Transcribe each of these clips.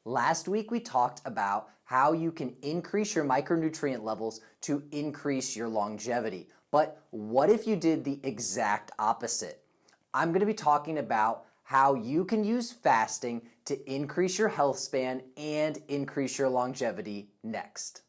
Last week we talked about how you can increase your micronutrient levels to increase your longevity. But what if you did the exact opposite? I'm going to be talking about how you can use fasting to increase your health span and increase your longevity next.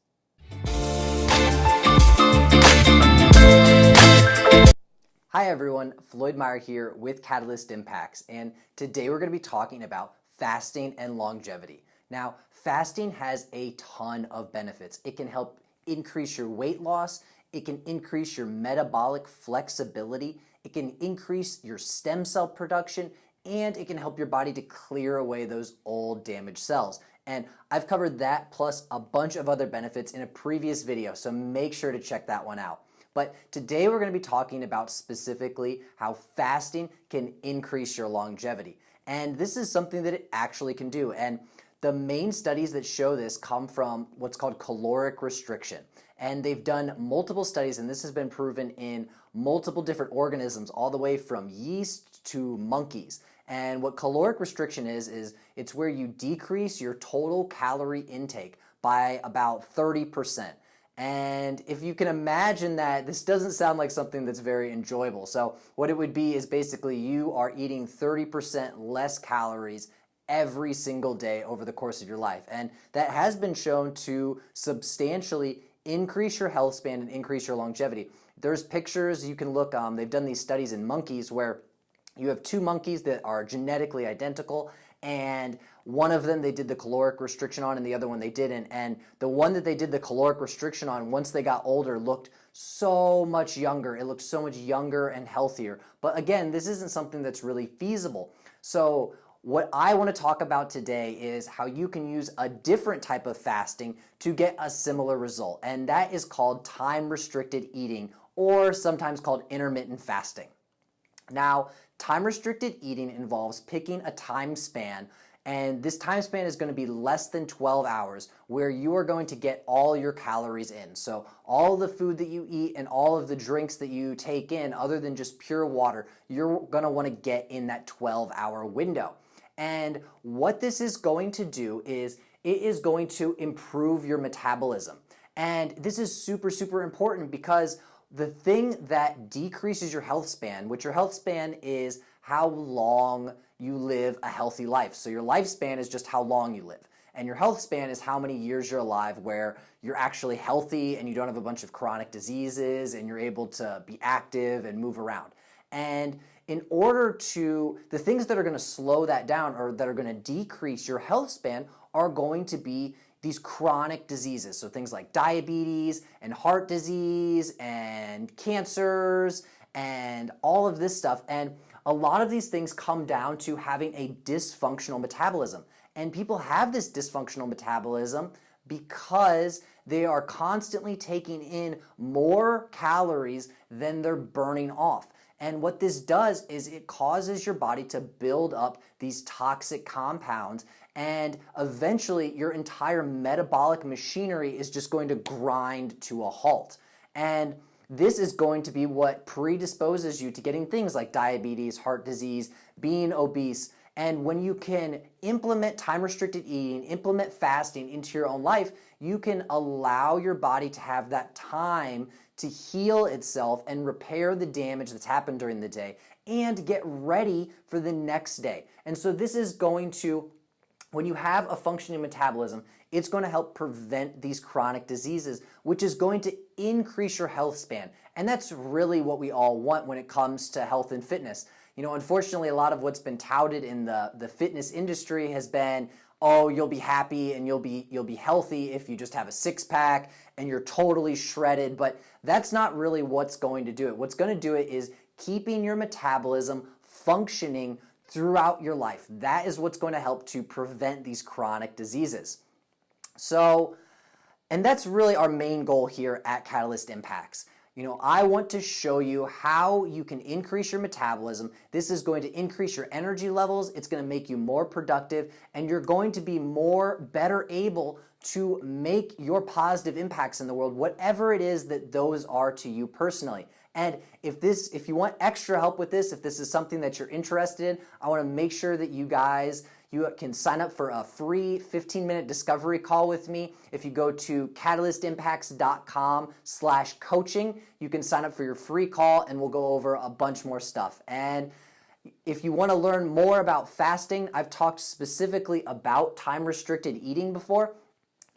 Hi everyone, Floyd Meyer here with HIIT Impacts, and today we're going to be talking about fasting and longevity. Now, fasting has a ton of benefits. It can help increase your weight loss, it can increase your metabolic flexibility, it can increase your stem cell production, and it can help your body to clear away those old damaged cells. And I've covered that plus a bunch of other benefits in a previous video, so make sure to check that one out. But today we're going to be talking about specifically how fasting can increase your longevity. And this is something that it actually can do. And the main studies that show this come from what's called caloric restriction. And they've done multiple studies, and this has been proven in multiple different organisms, all the way from yeast to monkeys. And what caloric restriction is it's where you decrease your total calorie intake by about 30%. And if you can imagine that, this doesn't sound like something that's very enjoyable. So what it would be is basically you are eating 30% less calories every single day over the course of your life. And that has been shown to substantially increase your health span and increase your longevity. There's pictures you can look, they've done these studies in monkeys where you have two monkeys that are genetically identical, and one of them they did the caloric restriction on and the other one they didn't. And the one that they did the caloric restriction on, once they got older, looked so much younger. It looked so much younger and healthier. But again, this isn't something that's really feasible. So what I want to talk about today is how you can use a different type of fasting to get a similar result. And that is called time-restricted eating, or sometimes called intermittent fasting. Now, time-restricted eating involves picking a time span, and this time span is going to be less than 12 hours where you are going to get all your calories in. So all the food that you eat and all of the drinks that you take in, other than just pure water, you're going to want to get in that 12-hour window. And what this is going to do is it is going to improve your metabolism. And this is super, super important because the thing that decreases your health span, which your health span is how long you live a healthy life. So your lifespan is just how long you live. And your health span is how many years you're alive where you're actually healthy and you don't have a bunch of chronic diseases and you're able to be active and move around. And in order to, the things that are going to slow that down or that are going to decrease your health span are going to be these chronic diseases. So things like diabetes and heart disease and cancers and all of this stuff. And a lot of these things come down to having a dysfunctional metabolism. And people have this dysfunctional metabolism because they are constantly taking in more calories than they're burning off. And what this does is it causes your body to build up these toxic compounds, and eventually your entire metabolic machinery is just going to grind to a halt. And this is going to be what predisposes you to getting things like diabetes, heart disease, being obese. And when you can implement time-restricted eating, implement fasting into your own life, you can allow your body to have that time to heal itself and repair the damage that's happened during the day and get ready for the next day. And so this is going to, when you have a functioning metabolism, it's going to help prevent these chronic diseases, which is going to increase your health span. And that's really what we all want when it comes to health and fitness. You know, unfortunately, a lot of what's been touted in the fitness industry has been, oh, you'll be happy and you'll be healthy if you just have a six-pack and you're totally shredded. But that's not really what's going to do it. What's going to do it is keeping your metabolism functioning throughout your life. That is what's going to help to prevent these chronic diseases. So, and that's really our main goal here at Catalyst Impacts. You know, I want to show you how you can increase your metabolism. This is going to increase your energy levels. It's going to make you more productive, and you're going to be better able to make your positive impacts in the world, whatever it is that those are to you personally. And if you want extra help with this, if this is something that you're interested in, I want to make sure that you guys You can sign up for a free 15-minute discovery call with me. If you go to catalystimpacts.com/coaching, you can sign up for your free call and we'll go over a bunch more stuff. And if you want to learn more about fasting, I've talked specifically about time-restricted eating before.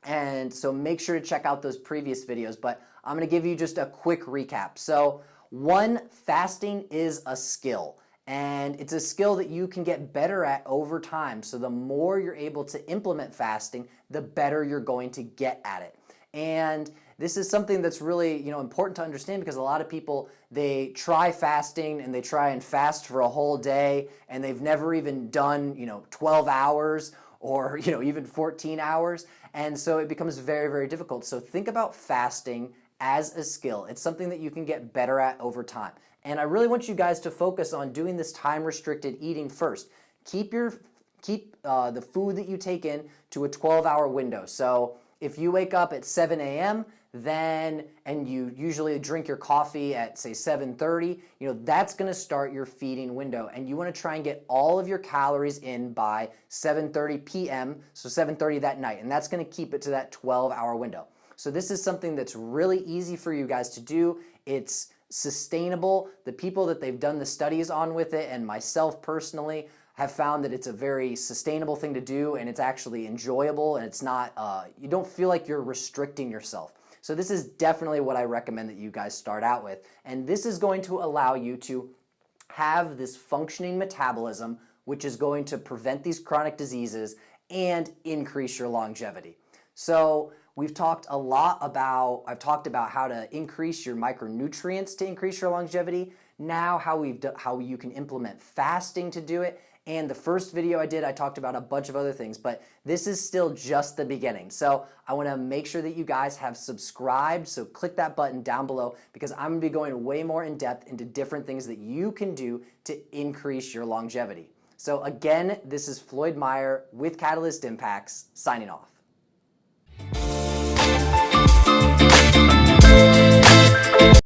And so make sure to check out those previous videos, but I'm going to give you just a quick recap. So one, fasting is a skill. And it's a skill that you can get better at over time. So the more you're able to implement fasting, the better you're going to get at it. And this is something that's really, important to understand, because a lot of people, they try fasting and they try and fast for a whole day and they've never even done, 12 hours or, even 14 hours. And so it becomes very, very difficult. So think about fasting as a skill. It's something that you can get better at over time. And I really want you guys to focus on doing this time-restricted eating first. Keep the food that you take in to a 12-hour window. So if you wake up at 7 a.m., and you usually drink your coffee at, say, 7:30, that's going to start your feeding window. And you want to try and get all of your calories in by 7:30 p.m., so 7:30 that night. And that's going to keep it to that 12-hour window. So this is something that's really easy for you guys to do. It's sustainable. The people that they've done the studies on with it, and myself personally, have found that it's a very sustainable thing to do, and it's actually enjoyable, and it's not, you don't feel like you're restricting yourself. So this is definitely what I recommend that you guys start out with. And this is going to allow you to have this functioning metabolism, which is going to prevent these chronic diseases and increase your longevity. So I've talked about how to increase your micronutrients to increase your longevity. Now how you can implement fasting to do it. And the first video I talked about a bunch of other things, but this is still just the beginning. So I want to make sure that you guys have subscribed. So click that button down below, because I'm going to be going way more in depth into different things that you can do to increase your longevity. So again, this is Floyd Meyer with Catalyst Impacts, signing off.